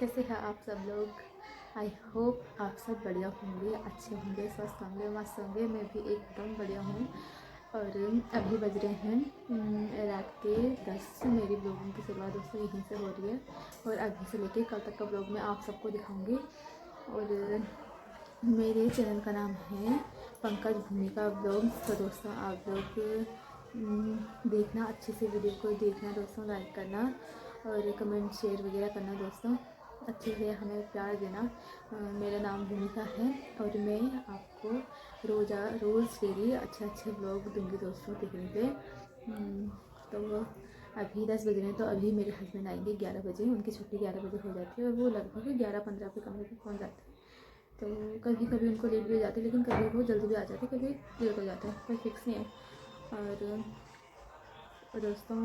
कैसे हैं आप सब लोग। आई होप आप सब बढ़िया होंगे, अच्छे होंगे, स्वस्थ होंगे, मस्त होंगे। मैं भी एकदम बढ़िया हूँ। और अभी बज रहे हैं रात के 10। मेरी ब्लॉगिंग की शुरुआत दोस्तों यहीं से हो रही है और अभी से लेके कल तक का ब्लॉग मैं आप सबको दिखाऊंगी। और मेरे चैनल का नाम है पंकज भूमिका ब्लॉग। तो दोस्तों आप लोग देखना, अच्छे से वीडियो को देखना दोस्तों, लाइक करना और कमेंट शेयर वगैरह करना दोस्तों, अच्छे से हमें प्यार देना। मेरा नाम भूमिका है और मैं आपको रोज़ डेली अच्छे ब्लॉग दूंगी दोस्तों देखने पे। तो अभी 10 बज रहे हैं, तो अभी मेरे हस्बैंड आएंगे 11 बजे। उनकी छुट्टी 11 बजे हो जाती है और वो लगभग 11:15 पे कमरे पे पहुँच जाते हैं। तो कभी कभी उनको लेट भी हो जाती है, लेकिन कभी वो जल्दी भी आ जाते हैं, कभी लेट हो जाता है, कोई फिक्स नहीं है। और दोस्तों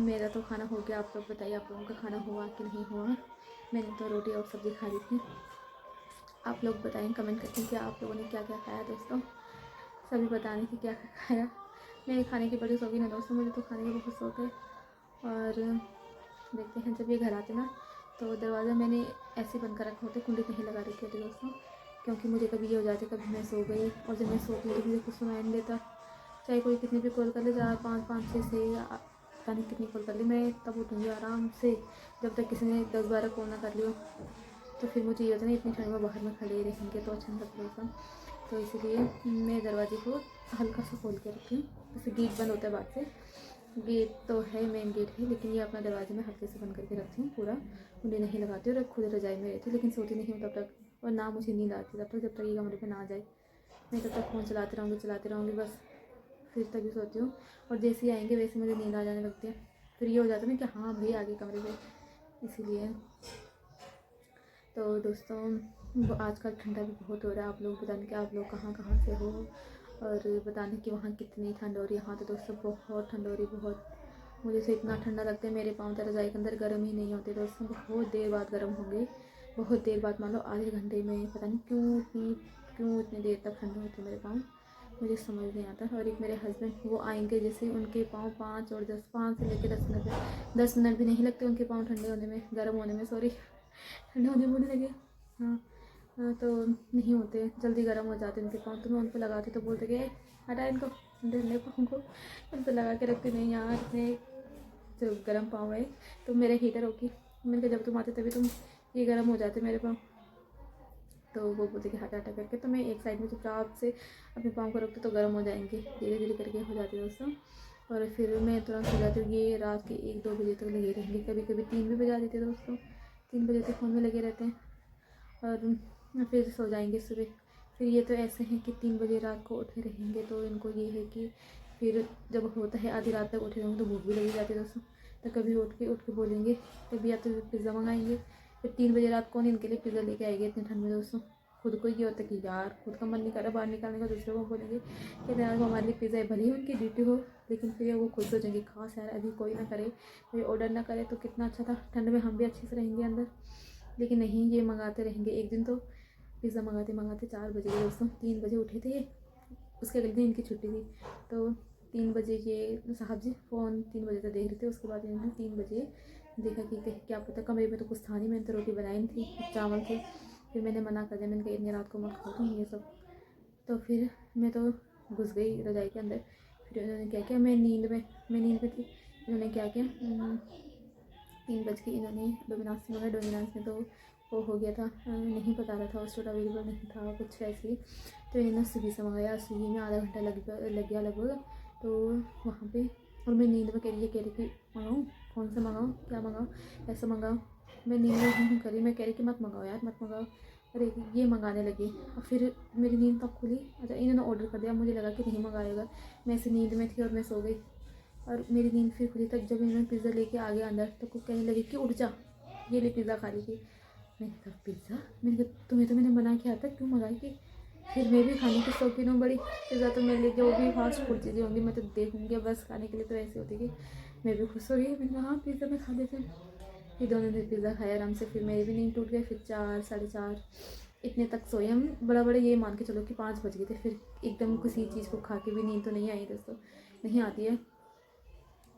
मेरा तो खाना हो गया। आप लोग बताइए, आप लोगों का खाना हुआ कि नहीं हुआ। मैंने तो रोटी और सब्ज़ी खा ली थी। आप लोग बताएं कमेंट करके क्या आप लोगों ने क्या क्या खाया दोस्तों। सभी बताने की क्या क्या खाया। मैं खाने की बड़ी शौकीन है दोस्तों, मुझे तो खाने का बहुत शौक है। और देखते हैं जब ये घर आते ना, तो दरवाज़ा मैंने ऐसे बंद कर रखा होता, कुंडी नहीं लगा रखी होती दोस्तों, क्योंकि मुझे कभी ये हो जाती, कभी मैं सो गई और जब मैं सोती हूँ तो मुझे कुछ सुनाई नहीं देता। चाहे कोई कितनी भी कॉल कर ले, 4 5 5 6 से पता नहीं कितनी कॉल कर ली, मैं तब उठूँगी आराम से जब तक किसी ने 10-12 कॉल ना कर लियो। तो फिर मुझे ये होता है ना, इतनी ठंड में बाहर में खड़े रहेंगे तो अच्छा नहीं लगता। तो इसीलिए मैं दरवाजे को हल्का सा खोल के रखी हूँ। जैसे गेट बंद होता है बाहर से, गेट तो है, मेन गेट है, लेकिन ये अपना दरवाजे में हल्के से बंद करके रखती हूँ पूरा। कुंडी नहीं लगाती और खुद रजाई में रहती, लेकिन सोती नहीं हूँ तब तक, और ना मुझे नींद आती तब तक, जब तक ये कमरे पे ना आ जाए। मैं तब तक फ़ोन चलाती रहूँगी बस, फिर तभी सोती हूँ। और जैसे ही आएंगे वैसे मुझे नींद आ जाने लगती है। फिर ये हो जाता है ना कि हाँ भाई आगे कमरे पे, इसीलिए। तो दोस्तों आजकल ठंडा भी बहुत हो रहा है। आप लोग बताने कि आप लोग कहाँ कहाँ से हो और बताने कि वहाँ कितनी ठंड हो रही है। यहाँ तो दोस्तों बहुत ठंड हो रही है, बहुत। मुझे से इतना ठंडा लगता है, मेरे पाँव तो रज़ाई के अंदर गर्म ही नहीं होते दोस्तों, बहुत देर बाद गर्म होंगे, बहुत देर बाद, मान लो आधे घंटे में। पता नहीं क्यों इतनी देर तक ठंडा होते मेरे पाँव, मुझे समझ नहीं आता। और एक मेरे हस्बैंड, वो आएंगे जैसे उनके पाँव 5 और 10, 5 से लेकर 10 मिनट में, 10 मिनट भी नहीं लगते उनके पाँव ठंडे होने में, गर्म होने में, सॉरी, ठंडे होने बोलने लगे। हाँ तो नहीं होते, जल्दी गर्म हो जाते उनके पाँव। तो मैं उन पर लगाती तो बोलते कि हटा इनको, ठंडे ठंडे पाँव को। उन पर लगा के रखती, नहीं यार इतने जो गर्म पाँव है। तो मेरा हीटर होगी, मैंने कहा जब तुम आते तभी तुम ये गर्म हो जाते मेरे पाँव। तो वो बोलते कि हटा करके, तो मैं एक साइड में चुपचाप से अपने पाँव को रखती तो गर्म हो जाएंगे, धीरे धीरे करके हो जाते दोस्तों। और फिर मैं तुरंत सो जाती हूँ। ये रात के 1-2 बजे तक लगे रहेंगे, कभी कभी 3 भी बजा देते दोस्तों, 3 बजे तक फ़ोन में लगे रहते हैं और फिर सो जाएंगे सुबह। फिर ये तो ऐसे हैं कि 3 बजे रात को उठे रहेंगे, तो इनको ये है कि फिर जब होता है आधी रात तक उठे रहेंगे तो भूख भी लगी जाती है दोस्तों। तो कभी उठ के बोलेंगे, कभी या तो पिज़्ज़ा मंगाएंगे। फिर 3 बजे रात कौन इनके लिए पिज़्ज़ा लेके आएंगे इतनी ठंड में दोस्तों। खुद को ये होता है कि यार खुद का मन नहीं कर रहा बाहर निकालने का, दूसरों को बोलेंगे कि यार वो हमारे लिए पिज़्ज़ा है, भले ही उनकी ड्यूटी हो, लेकिन फिर वो खुद सोचेंगे खास यार अभी कोई ना करे, कोई ऑर्डर ना करे तो कितना अच्छा था, ठंड में हम भी अच्छे से रहेंगे अंदर। लेकिन नहीं, ये मंगाते रहेंगे। एक दिन तो पिज़्ज़ा मंगाते 4 बजे गए दोस्तों, 3 बजे उठे थे ये। उसके अगले दिन इनकी छुट्टी थी, तो 3 बजे ये साहब जी फ़ोन 3 बजे तक देख रहे थे। उसके बाद इन्होंने 3 बजे देखा कि क्या पता, कमरे में तो कुछ था नहीं, मैंने तो रोटी बनाई नहीं थी, चावल थे। फिर मैंने मना कर दिया, मैंने कहा इतनी रात को मत खाओ तुम ये सब। तो फिर मैं तो घुस गई रज़ाई के अंदर। फिर इन्होंने क्या किया, मैं नींद में थी। इन्होंने क्या किया, 3 बज के इन्होंने डोमिनोज से मंगाया। डोमिनोज में तो वो हो गया था, नहीं बता रहा था, उस अवेलेबल नहीं था कुछ वैसे ही। तो इन्होंने स्विगी से मंगाया, स्विगी में आधा घंटा लग गया लगभग। तो वहाँ पे, और मैं नींद में कह रही कि मंगाऊँ, कौन सा मंगाऊँ, क्या मंगाऊँ, ऐसा मंगाऊँ। मैं नींद में हूँ करी, मैं कह रही कि मत मंगाओ यार, मत मंगाओ। अरे ये मंगाने लगी, और फिर मेरी नींद तब खुली। अच्छा इन्होंने ऑर्डर कर दिया, मुझे लगा कि नहीं मंगाएगा, मैं ऐसे नींद में थी और मैं सो गई। और मेरी नींद फिर खुली तक जब इन्होंने पिज़्ज़ा लेके आ गया अंदर, तो वो कहने लगे कि उठ जा, ये ले पिज़्ज़ा खा लीजिए। मैंने कहा पिज़्ज़ा, मैंने कहा तुम्हें तो मैंने बना के आता, क्यों मंगाई कि। फिर मैं भी खाने की शौकीन हूँ बड़ी, पिज़्ज़ा तो मेरे लिए जो भी फास्ट फूड चीज़ें होंगी मैं तो देखूँगी बस खाने के लिए, तो ऐसी होती कि मैं भी खुश हो गई। मैंने कहा हाँ पिज़्ज़ा में खा लेते हैं। फिर दोनों ने पिज़्ज़ा खाया आराम से, फिर मेरी भी नींद टूट गई। फिर 4 साढ़े 4 इतने तक सोए हम, बड़ा ये मान के चलो कि 5 बज गए थे। फिर एकदम किसी चीज़ को खा के भी नींद तो नहीं आई दोस्तों, नहीं आती है।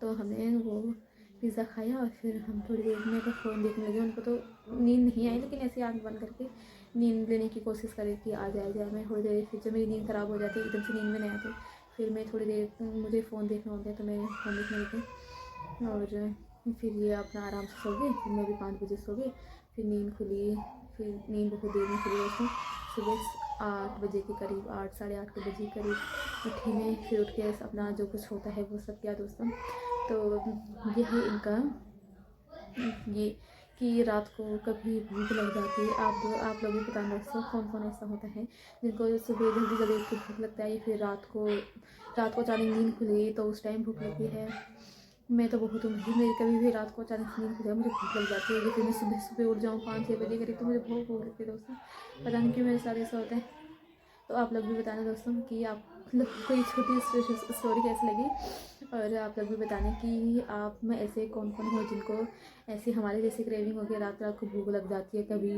तो हमें वो पिज़्ज़ा खाया और फिर हम थोड़ी देर में तो फ़ोन देखने लगे। उनको तो नींद नहीं आई, लेकिन ऐसे आँख बंद करके नींद लेने की कोशिश करे कि आ जाए। मैं थोड़ी देर, फिर जब मेरी नींद ख़राब हो जाती है, एकदम से नींद में नहीं आती, फिर मैं थोड़ी देर, मुझे फ़ोन देखना होता है तो मैं फ़ोन देखने लगी। और फिर ये अपना आराम से सो गए। फिर मैं भी 5 बजे सो गई। फिर नींद खुली, फिर नींद बहुत देर में खुली। वैसे सुबह 8 बजे के करीब, 8 साढ़े 8 के बजे के करीब उठी मैं। फिर उठ के अपना जो कुछ होता है वो सब किया दोस्तों। तो ये है इनका, ये कि रात को कभी भूख लग जाती है। आप लोग भी बताना दोस्तों, कौन कौन ऐसा होता है जिनको सुबह जल्दी जल्दी उठ के भूख लगता है, या फिर रात को अचानक नींद खुली तो उस टाइम भूख लगती है। मैं तो बहुत हूँ, मेरी कभी भी रात को अचानक से नींद खुल जाए, मुझे भूख लग जाती है। फिर मैं सुबह सुबह उठ जाऊँ 5-6 बजे करीब, तो मुझे बहुत भूख लगती है दोस्तों। पता नहीं क्यों मेरे साथ ऐसा होता है। तो आप लोग भी बताना दोस्तों कि आप लोग को ये छोटी स्टोरी कैसी लगी, और आप लोग भी बताना कि आप में ऐसे कौन कौन हो जिनको ऐसे हमारे जैसे क्रेविंग हो गया, रात रात को भूख लग जाती है। कभी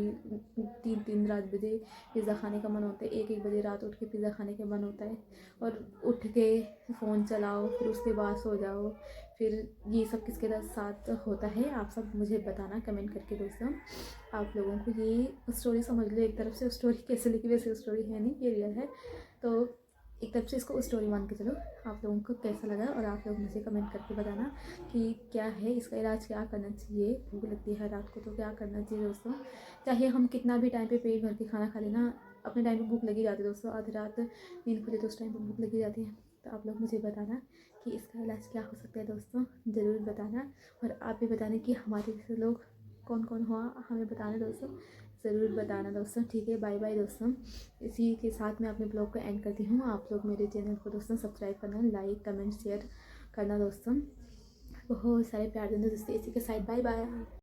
3-3 रात बजे पिज़्ज़ा खाने का मन होता है, 1-1 बजे रात उठ के पिज़्ज़ा खाने का मन होता है, और उठ के फ़ोन चलाओ, फिर उसके बाद सो जाओ। फिर ये सब किसके साथ होता है, आप सब मुझे बताना कमेंट करके दोस्तों। आप लोगों को ये स्टोरी समझ लो, एक तरफ से स्टोरी कैसे लिखी, वैसे स्टोरी है नहीं, ये रियल है। तो एक तरफ से इसको स्टोरी मान के चलो। आप लोगों को कैसा लगा, और आप लोग मुझे कमेंट करके बताना कि क्या है इसका इलाज, क्या करना चाहिए। भूख लगती है रात को तो क्या करना चाहिए दोस्तों। चाहे हम कितना भी टाइम पे पेट भर के खाना खा लेना, अपने टाइम पे भूख लगी जाती है दोस्तों। आधी रात नींद खुले तो उस टाइम पर भूख लगी जाती है। तो आप लोग मुझे बताना कि इसका इलाज क्या हो सकता है दोस्तों, ज़रूर बताना। और आप भी बताना कि हमारे जैसे लोग कौन कौन हुआ, हमें बताना दोस्तों, ज़रूर बताना दोस्तों। ठीक है, बाय बाय दोस्तों। इसी के साथ मैं अपने ब्लॉग को एंड करती हूँ। आप लोग मेरे चैनल को दोस्तों सब्सक्राइब करना, लाइक कमेंट शेयर करना दोस्तों। बहुत सारे प्यार देना दोस्तों। इसी के साथ बाय बाय।